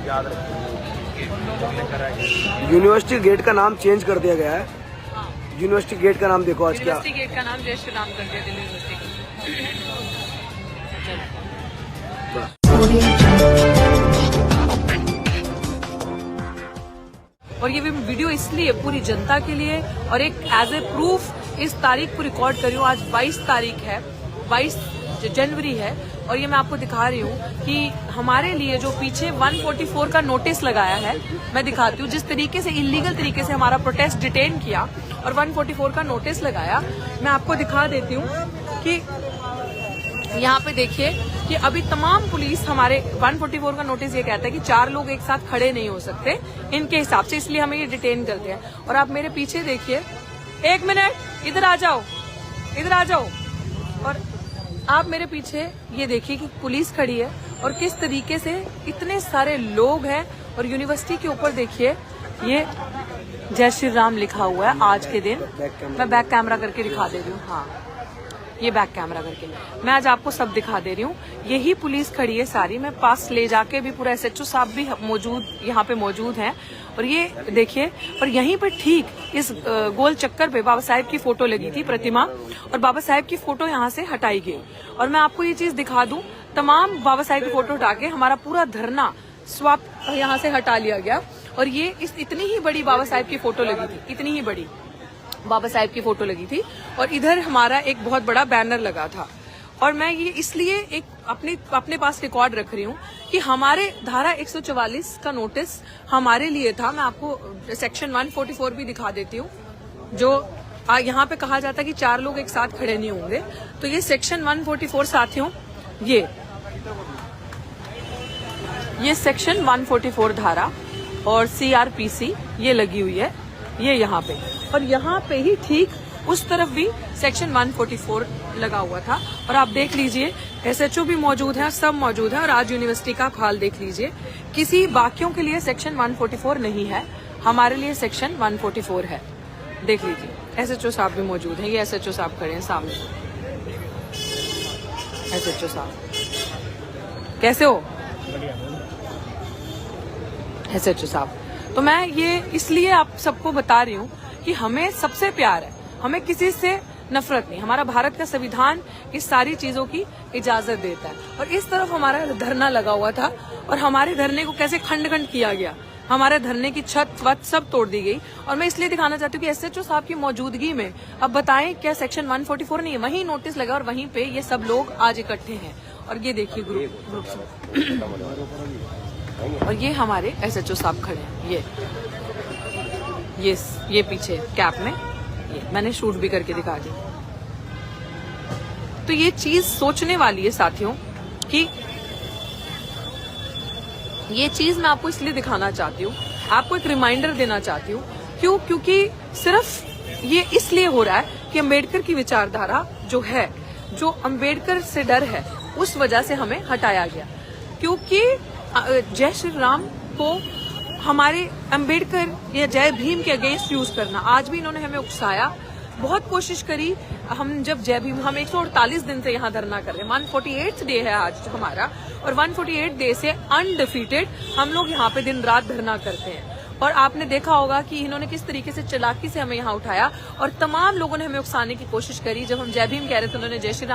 याद रखेंगे। University gate का नाम चेंज कर दिया गया है। यूनिवर्सिटी गेट का नाम देखो आज क्या, यूनिवर्सिटी गेट का नाम जय श्री राम कर दिया दिल्ली यूनिवर्सिटी और ये भी वीडियो इसलिए पूरी जनता के लिए और एक एज ए प्रूफ इस तारीख को रिकॉर्ड कर रही हूँ। आज 22 तारीख है, 22 जनवरी है और ये मैं आपको दिखा रही हूँ कि हमारे लिए जो पीछे 144 का नोटिस लगाया है, मैं दिखाती हूँ जिस तरीके से इलीगल तरीके से हमारा प्रोटेस्ट डिटेन किया और 144 का नोटिस लगाया। मैं आपको दिखा देती हूँ कि यहाँ पे देखिए कि अभी तमाम पुलिस हमारे 144 का नोटिस ये कहता है कि 4 लोग एक साथ खड़े नहीं हो सकते इनके हिसाब से, इसलिए हमें ये डिटेन करते हैं। और आप मेरे पीछे देखिए, 1 मिनट इधर आ जाओ, इधर आ जाओ। और आप मेरे पीछे ये देखिए कि पुलिस खड़ी है और किस तरीके से इतने सारे लोग हैं। और यूनिवर्सिटी के ऊपर देखिए ये जय श्री राम लिखा हुआ है आज के दिन। मैं बैक कैमरा करके दिखा दे रही हूँ, हाँ ये बैक कैमरा करके मैं आज आपको सब दिखा दे रही हूँ। यही पुलिस खड़ी है सारी, मैं पास ले जाके भी पूरा SHO साहब भी मौजूद यहाँ पे मौजूद हैं। और ये देखिए, और यहीं पर ठीक इस गोल चक्कर पे बाबा साहेब की फोटो लगी थी, प्रतिमा, और बाबा साहेब की फोटो यहाँ से हटाई गई। और मैं आपको ये चीज दिखा दूं, तमाम बाबा साहेब की फोटो हटा के हमारा पूरा धरना स्वाप यहाँ से हटा लिया गया। और ये इतनी ही बड़ी बाबा साहेब की फोटो लगी थी, इतनी ही बड़ी बाबा साहेब की फोटो लगी थी और इधर हमारा एक बहुत बड़ा बैनर लगा था। और मैं ये इसलिए एक अपने पास रिकॉर्ड रख रही हूँ कि हमारे धारा 144 का नोटिस हमारे लिए था। मैं आपको सेक्शन 144 भी दिखा देती हूँ, जो यहाँ पे कहा जाता है कि 4 लोग एक साथ खड़े नहीं होंगे। तो ये सेक्शन 144 साथियों, ये सेक्शन 144 धारा और CRPC ये लगी हुई है, ये यहाँ पे, और यहाँ पे ही ठीक उस तरफ भी सेक्शन 144 लगा हुआ था। और आप देख लीजिए SHO भी मौजूद है, सब मौजूद है। और आज यूनिवर्सिटी का हाल देख लीजिए, किसी बाकियों के लिए सेक्शन 144 नहीं है, हमारे लिए सेक्शन 144 है। देख लीजिए SHO साहब भी मौजूद हैं, ये SHO साहब खड़े हैं सामने। SHO साहब कैसे हो? SHO साहब, तो मैं ये इसलिए आप सबको बता रही हूँ कि हमें सबसे प्यार है, हमें किसी से नफरत नहीं। हमारा भारत का संविधान इस सारी चीजों की इजाजत देता है। और इस तरफ हमारा धरना लगा हुआ था और हमारे धरने को कैसे खंड खंड किया गया, हमारे धरने की छत वत सब तोड़ दी गई। और मैं इसलिए दिखाना चाहती हूँ कि SHO साहब की मौजूदगी में अब बताएं क्या सेक्शन 144 नहीं है? वहीं नोटिस लगा और वहीं पे ये सब लोग आज इकट्ठे हैं। और ये देखिए ग्रुप और ये हमारे SHO साहब खड़े हैं, ये पीछे कैप में, ये मैंने शूट भी करके दिखा दी। तो ये चीज सोचने वाली है साथियों कि ये चीज मैं आपको इसलिए दिखाना चाहती हूँ, आपको एक रिमाइंडर देना चाहती हूँ। क्यों? क्योंकि सिर्फ ये इसलिए हो रहा है कि अम्बेडकर की विचारधारा जो है, जो अम्बेडकर से डर है, उस वजह से हमें हटाया गया। क्योंकि जय श्री राम को हमारे अम्बेडकर या जय भीम के अगेंस्ट यूज करना, आज भी इन्होंने हमें उकसाया, बहुत कोशिश करी। हम जब जय भीम, हम 148 दिन से यहाँ धरना कर रहे हैं, 148th डे है आज हमारा, और 148 डे से अनडिफीटेड हम लोग यहाँ पे दिन रात धरना करते हैं। और आपने देखा होगा कि इन्होंने किस तरीके से चालाकी से हमें यहाँ उठाया और तमाम लोगों ने हमें उकसाने की कोशिश करी। जब हम जय भीम कह रहे थे, उन्होंने जय श्री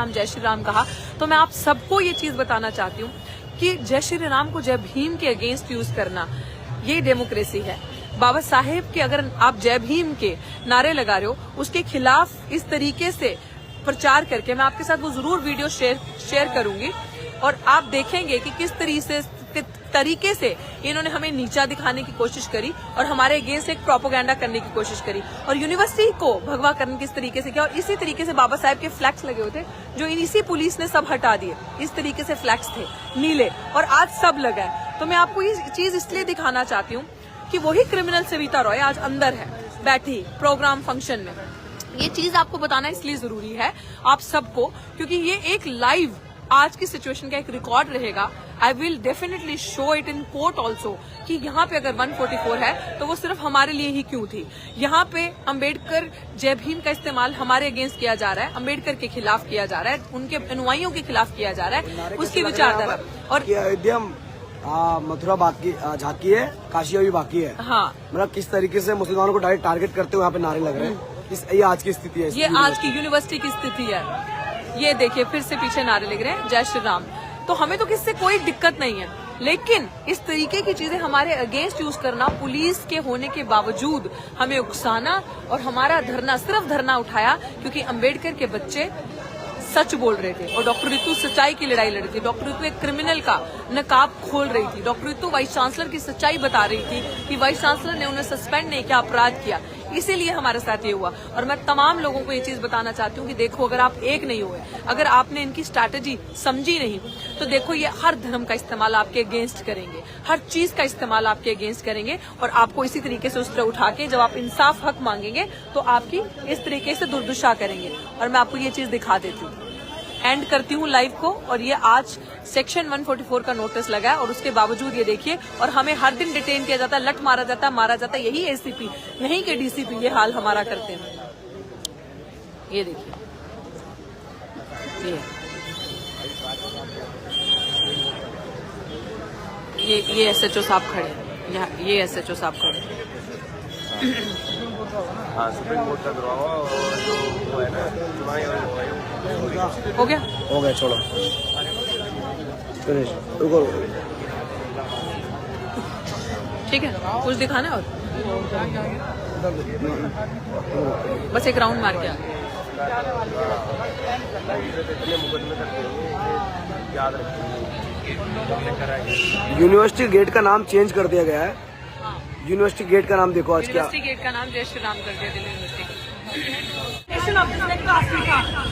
राम कहा। तो मैं आप सबको ये चीज बताना चाहती हूँ कि जय श्री राम को जय भीम के अगेंस्ट यूज करना, ये डेमोक्रेसी है। बाबा साहेब के अगर आप जय भीम के नारे लगा रहे हो, उसके खिलाफ इस तरीके से प्रचार करके, मैं आपके साथ वो जरूर वीडियो शेयर करूंगी और आप देखेंगे कि किस तरीके से इन्होंने हमें नीचा दिखाने की कोशिश करी और हमारे अगेंस्ट एक प्रोपोगेंडा करने की कोशिश करी और यूनिवर्सिटी को भगवा करने किस तरीके से किया। और इसी तरीके से बाबा साहेब के फ्लैग्स लगे हुए थे, जो इसी पुलिस ने सब हटा दिए। इस तरीके से फ्लैग्स थे नीले, और आज सब लगा है। तो मैं आपको ये चीज इसलिए दिखाना चाहती हूँ कि वही क्रिमिनल सविता रॉय आज अंदर है, बैठी प्रोग्राम फंक्शन में। ये चीज आपको बताना इसलिए जरूरी है आप सबको, क्योंकि ये एक लाइव आज की सिचुएशन का एक रिकॉर्ड रहेगा। I will definitely show it in court also कि यहाँ पे अगर 144 है तो वो सिर्फ हमारे लिए ही क्यों थी। यहाँ पे अंबेडकर जय भीम का इस्तेमाल हमारे अगेंस्ट किया जा रहा है, अंबेडकर के खिलाफ किया जा रहा है, उनके अनुयायियों के खिलाफ किया जा रहा है, उसकी विचारधारा। और अयोध्या मथुरा बाकी झांकी है, काशी अभी बाकी है। हाँ, मतलब किस तरीके से मुसलमानों को डायरेक्ट टारगेट करते हुए यहाँ पे नारे लग रहे हैं। ये आज की स्थिति है, ये आज की यूनिवर्सिटी की स्थिति है। ये देखिए फिर से पीछे नारे लग रहे हैं जय श्री राम। तो हमें तो किससे कोई दिक्कत नहीं है, लेकिन इस तरीके की चीजें हमारे अगेंस्ट यूज करना, पुलिस के होने के बावजूद हमें उकसाना और हमारा धरना सिर्फ धरना उठाया क्योंकि अंबेडकर के बच्चे सच बोल रहे थे और डॉक्टर रितु सच्चाई की लड़ाई लड़ रही थी। डॉक्टर रितु एक क्रिमिनल का नकाब खोल रही थी। डॉक्टर रितु वाइस चांसलर की सच्चाई बता रही थी कि वाइस चांसलर ने उन्हें सस्पेंड नहीं किया, अपराध किया, इसीलिए हमारे साथ ये हुआ। और मैं तमाम लोगों को ये चीज बताना चाहती हूँ कि देखो, अगर आप एक नहीं हुए, अगर आपने इनकी स्ट्रैटेजी समझी नहीं, तो देखो ये हर धर्म का इस्तेमाल आपके अगेंस्ट करेंगे, हर चीज का इस्तेमाल आपके अगेंस्ट करेंगे और आपको इसी तरीके से उस तरह उठा के जब आप इंसाफ हक मांगेंगे तो आपकी इस तरीके से दुर्दशा करेंगे। और मैं आपको ये चीज दिखा देती हूँ, एंड करती हूँ लाइव को। और ये आज सेक्शन 144 का नोटिस लगा है और उसके बावजूद ये देखिए, और हमें हर दिन डिटेन किया जाता है, लट मारा जाता है, मारा जाता है। यही एसीपी, यहीं के डीसीपी ये हाल हमारा करते हैं। ये देखिए, ये एसएचओ साहब खड़े हैं यहाँ, ये एसएचओ साहब खड़े हैं। हाँ, सुप्रीम कोर्ट का गिरवा हुआ और जो वो है ना चुनावी हो गया, हो गया, छोड़ो रुको। ठीक है, कुछ दिखाना है और बस एक राउंड मार के इतने मुकदमे करते हैं, याद रखिए। यूनिवर्सिटी गेट का नाम चेंज कर दिया गया है। यूनिवर्सिटी गेट का नाम देखो आज क्या। यूनिवर्सिटी गेट का नाम जय श्री राम कर दिया दिल्ली यूनिवर्सिटी।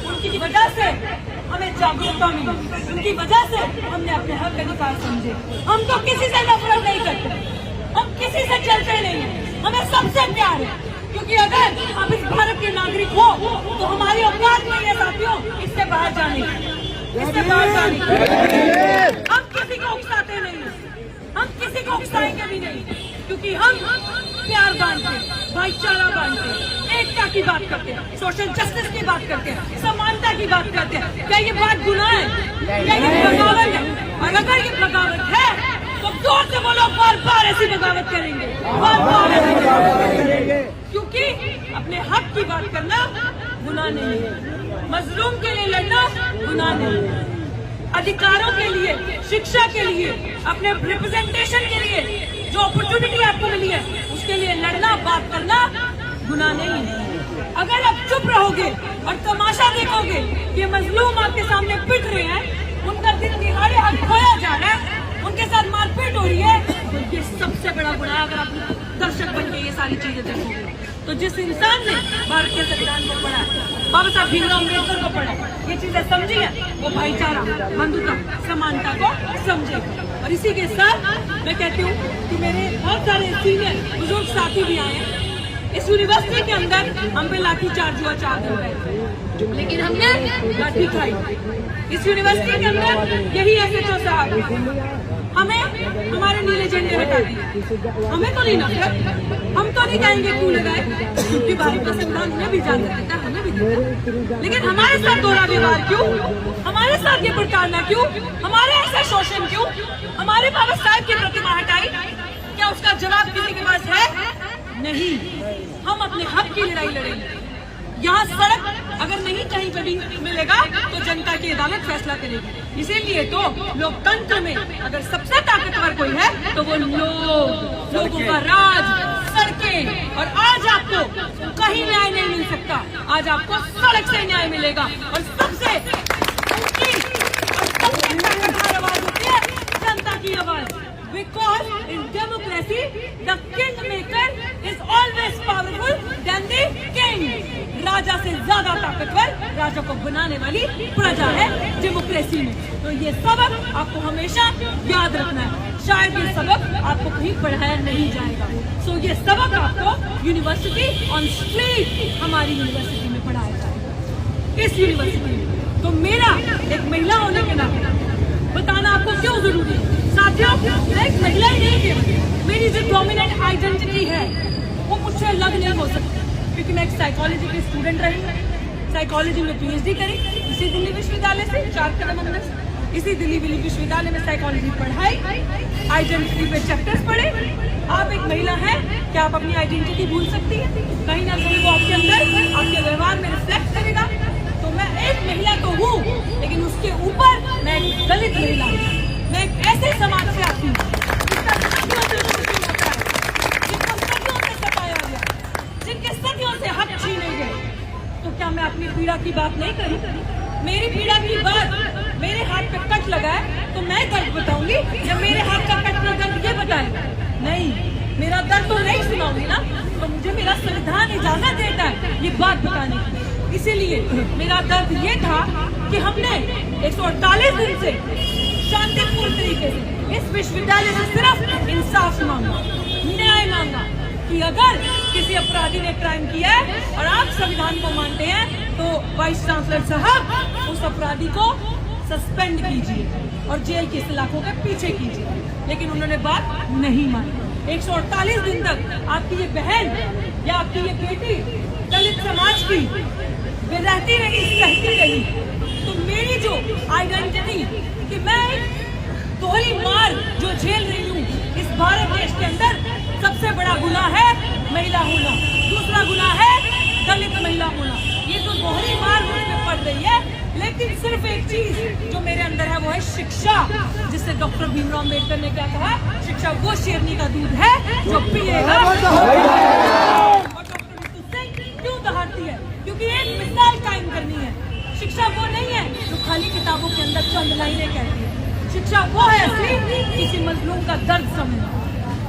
उनकी वजह से हमें जागरूकता मिली, उनकी वजह से हमने अपने हक अधिकार समझे। हम तो किसी से नफरत नहीं करते, हम किसी से चलते नहीं, हमें सबसे प्यार है। क्योंकि अगर आप इस भारत के नागरिक हो तो हमारी औकात नहीं है साथियों इससे बाहर जाने की, इससे बाहर जाने की। हम किसी को उकसाते नहीं, हम किसी को उकसाएंगे भी नहीं, क्योंकि हम प्यार बांटते, भाईचारा बांटते, एकता की बात करते हैं, सोशल जस्टिस की बात करते हैं, समानता की बात करते हैं। क्या ये बात गुनाह है? क्या ये बगावत है? और अगर ये बगावत है तो जोर से बोलो, बार बार ऐसी बगावत करेंगे, बार बार ऐसी बगावत करेंगे। क्योंकि अपने हक की बात करना गुनाह नहीं है, मजलूम के लिए लड़ना गुनाह नहीं है, अधिकारों के लिए, शिक्षा के लिए, अपने रिप्रेजेंटेशन के लिए जो अपॉर्चुनिटी आपको मिली है उसके लिए लड़ना, बात करना गुनाह नहीं है। अगर आप चुप रहोगे और तमाशा देखोगे कि मजलूम आपके सामने पिट रहे हैं, उनका दिन दिहाड़े हक खोया जा रहा है, उनके साथ मारपीट हो रही है, तो ये सबसे बड़ा गुनाह। अगर आप दर्शक बन के ये सारी चीजें देखोगे तो जिस इंसान ने भारत के संविधान को पढ़ा, बाबा साहब भीमराव अम्बेडकर को पढ़ा, ये चीजें समझी है, वो भाईचारा, बंधुता, समानता को समझे। और इसी के साथ मैं कहती हूँ कि मेरे बहुत सारे सीनियर बुजुर्ग साथी भी आए हैं। इस यूनिवर्सिटी के अंदर हम पे लाठी चार्ज हुआ 4 दिन पहले, लेकिन हमने लाठी खाई। इस यूनिवर्सिटी के अंदर यही एसएचओ साहब हमें हमारे नीले झंडे हटा दिए। हमें तो नहीं नफरत, हम तो नहीं कहेंगे क्यों लगाए, क्योंकि भारत का संविधान उन्हें भी इजाजत देता है, हमें भी देता है। लेकिन हमारे साथ दोहरा व्यवहार क्यों? हमारे साथ ये प्रताड़ना क्यों? हमारे ऐसा शोषण क्यों? हमारे बाबा साहब की प्रतिमा हटाई, क्या उसका जवाब किसी के पास है? नहीं। हम अपने हक की लड़ाई लड़ेंगे। यहाँ सड़क अगर नहीं कहीं पे भी मिलेगा तो जनता की अदालत फैसला करेगी। इसीलिए तो लोकतंत्र में अगर सबसे ताकतवर कोई है तो वो लोगों का राज, सड़कें। और आज आपको कहीं न्याय नहीं मिल सकता, आज आपको सड़क से न्याय मिलेगा। और सबसे ऊंची और सबसे ताकतवर आवाज होती है जनता की आवाज। Because in democracy, the kingmaker is always powerful than the king. राजा से ज्यादा ताकतवर राजा को बनाने वाली प्रजा है डेमोक्रेसी में। तो ये सबक आपको हमेशा याद रखना है। शायद ये सबक आपको कहीं पढ़ाया नहीं जाएगा। सो ये सबक आपको यूनिवर्सिटी ऑन स्ट्रीट, हमारी यूनिवर्सिटी में पढ़ाया जाएगा। इस यूनिवर्सिटी में तो मेरा एक महिला होने के नाते बताना आपको क्यों जरूरी है। साथियों, मैं एक महिला ही नहीं केवल, मेरी जो डोमिनेंट आइडेंटिटी है वो मुझसे अलग नहीं हो सकती, क्योंकि मैं एक साइकोलॉजी की स्टूडेंट रही, साइकोलॉजी में PhD करी इसी दिल्ली विश्वविद्यालय से 4 कदम अंदर से। इसी दिल्ली विश्वविद्यालय में साइकोलॉजी पढ़ाई, आइडेंटिटी पे चैप्टर्स पढ़े। आप एक महिला हैं, क्या आप अपनी आइडेंटिटी भूल सकती हैं? कहीं ना कहीं वो आपके अंदर, आपके व्यवहार में रिफ्लेक्ट करेगा। तो मैं एक महिला तो हूँ, लेकिन उसके ऊपर मैं एक दलित महिला हूँ। मैं एक ऐसे समाज से आती हूँ जिसका सदियों से शोषण होता है, जिनको सदियों से सताया गया, जिनके सदियों से हक छीने गए। तो क्या मैं अपनी पीड़ा की बात नहीं करूँ? मेरी पीड़ा की बात, मेरे हाथ पे कट लगा है तो मैं दर्द बताऊंगी, या मेरे हाथ का कट दर्द ये बताएगा? नहीं, मेरा दर्द तो नहीं सुनाऊंगी ना। तो मुझे मेरा संविधान इजाजत देता है ये बात बताने की। इसीलिए मेरा दर्द ये था कि हमने 148 दिन से शांतिपूर्ण तरीके से इस विश्वविद्यालय से सिर्फ इंसाफ मांगा, न्याय मांगा कि अगर किसी अपराधी ने क्राइम किया है और आप संविधान को मानते हैं तो वाइस चांसलर साहब उस अपराधी को सस्पेंड कीजिए और जेल की सलाखों के पीछे कीजिए। लेकिन उन्होंने बात नहीं मानी। 148 दिन तक आपकी ये बहन या आपकी ये बेटी दलित समाज की वे रहती रही, सहती रही। तो मेरी जो आइडेंटिटी कि मैं दोहरी मार जो झेल रही हूँ इस भारत देश के अंदर, सबसे बड़ा गुनाह है महिला होना, दूसरा गुनाह है दलित महिला होना। ये तो दोहरी मार मुझ पे पड़ रही है, लेकिन सिर्फ एक चीज जो मेरे अंदर है वो है शिक्षा, जिससे डॉक्टर भीमराव अम्बेडकर ने क्या कहा, शिक्षा वो शेरनी का दूध है जो पिएगा। और डॉक्टर नीतू सिंह क्यों दहाड़ती है? क्योंकि एक मिसाल कायम करनी है। शिक्षा वो नहीं है जो खाली किताबों के अंदर चंद लाइनें कहती है। शिक्षा वो है असली किसी मजलूम का दर्द समझना,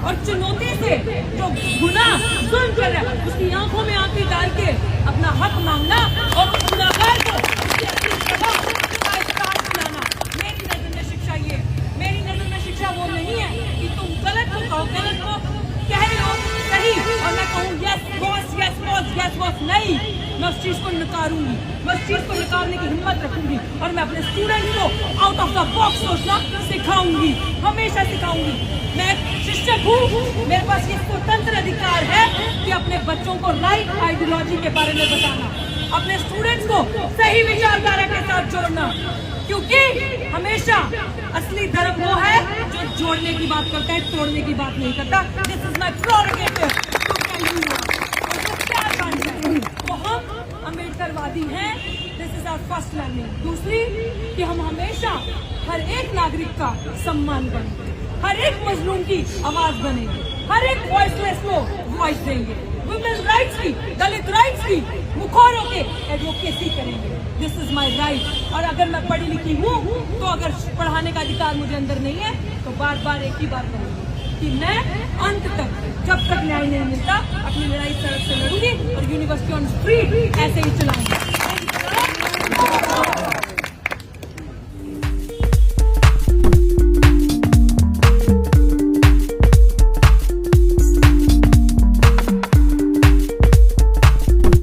और चुनौती से जो गुनाह जुल्म कर रहा है उसकी आंखों में आंखें डाल के अपना हक मांगना और उस गुनाहगार को उसकी असली सजा का एहसास दिलाना। मेरी नजर में शिक्षा ये, मेरी नजर में शिक्षा वो नहीं है कि तुम गलत को कहो, गलत को कह रहे हो सही और मैं कहूँ yes boss, yes boss, yes boss. नहीं, मैं उस चीज को नकारूंगी, मैं उस चीज को नकारने की हिम्मत रखूंगी और मैं अपने स्टूडेंट को आउट ऑफ द बॉक्स सोचना सिखाऊंगी, हमेशा सिखाऊंगी। मैं शिक्षक हूँ, मेरे पास ये स्वतंत्र अधिकार है कि अपने बच्चों को राइट आइडियोलॉजी के बारे में बताना, अपने स्टूडेंट्स को सही विचारधारा के साथ जोड़ना, क्योंकि हमेशा असली धर्म वो है जो जोड़ने की बात करता है, तोड़ने की बात नहीं करता। This is my prerogative to tell you. तो हम अम्बेडकरवादी हैं, this is our first learning. दूसरी कि हम हमेशा हर एक नागरिक का सम्मान करेंगे, हर एक मजलूम की आवाज बनेंगे, हर एक वॉइसलेस को वॉइस देंगे, वुमेन राइट्स की, दलित राइट्स की मुखर होके एडवोकेसी करेंगे। This is my right. और अगर मैं पढ़ी लिखी हूँ तो अगर पढ़ाने का अधिकार मुझे अंदर नहीं है तो बार बार एक ही बात करूंगी कि मैं अंत तक, जब तक न्याय नहीं मिलता, अपनी लड़ाई सड़क से लड़ूंगी और यूनिवर्सिटी ऑन स्ट्रीट ऐसे ही चलाऊंगी।